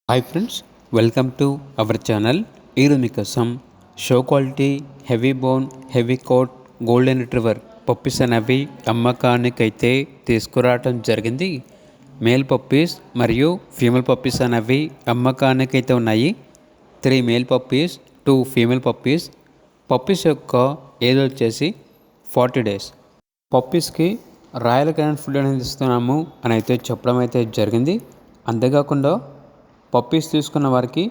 Hi friends, welcome to our channel. ఈరోజు మీకోసం show quality heavy bone heavy coat golden retriever puppies అనేవి అమ్మకానికైతే తీసుకురావటం జరిగింది. మేల్ పప్పీస్ మరియు ఫీమేల్ పప్పీస్ అనేవి అమ్మకానికైతే ఉన్నాయి. 3 male puppies 2 female puppies. Puppies యొక్క ఏజ్ వచ్చేసి 40 డేస్. పప్పీస్కి రాయల్ క్యాన్ ఫుడ్ అనేది ఇస్తున్నాము అని అయితే చెప్పడం అయితే జరిగింది. అంతేకాకుండా పప్పీస్ తీసుకున్న వారికి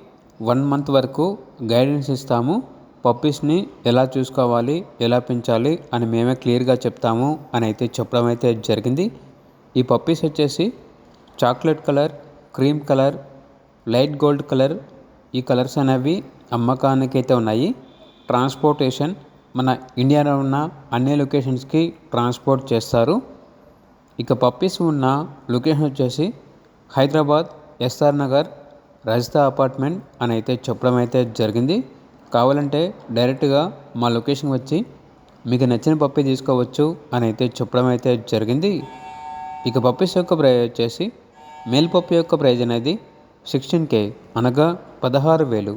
1 మంత్ వరకు గైడెన్స్ ఇస్తాము. పప్పీస్ని ఎలా చూసుకోవాలి, ఎలా పెంచాలి అని మేమే క్లియర్గా చెప్తాము అని అయితే చెప్పడం అయితే జరిగింది. ఈ పప్పీస్ వచ్చేసి chocolate colour, cream colour, light gold colour, ఈ కలర్స్ అనేవి అమ్మకానికైతే ఉన్నాయి. ట్రాన్స్పోర్టేషన్ మన ఇండియాలో ఉన్న అన్ని లొకేషన్స్కి ట్రాన్స్పోర్ట్ చేస్తారు. ఇక పప్పీస్ ఉన్న లొకేషన్ వచ్చేసి హైదరాబాద్ ఎస్ఆర్ నగర్ రజితా అపార్ట్మెంట్ అని అయితే చెప్పడం అయితే జరిగింది. కావాలంటే డైరెక్ట్గా మా లొకేషన్ వచ్చి మీకు నచ్చిన పప్పీ తీసుకోవచ్చు అని అయితే చెప్పడం అయితే జరిగింది. ఇక పప్పీస్ యొక్క ప్రైజ్ వచ్చేసి మేల్ పప్పీ యొక్క ప్రైజ్ అనేది 16K అనగా 16,000.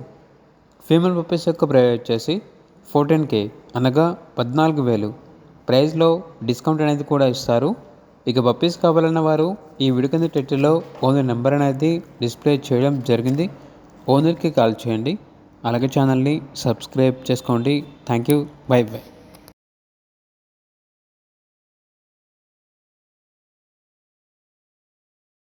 ఫీమేల్ పప్పీస్ యొక్క ప్రైజ్ వచ్చేసి 14K అనగా 14,000. ప్రైజ్లో డిస్కౌంట్ అనేది కూడా ఇస్తారు. ఇక పప్పీస్ కావాలన్న వారు ఈ వీడియో కింద టైటిల్లో ఓనర్ నెంబర్ అనేది డిస్ప్లే చేయడం జరిగింది. ఓనర్కి కాల్ చేయండి. అలాగే ఛానల్ని సబ్స్క్రైబ్ చేసుకోండి. Thank you. By by.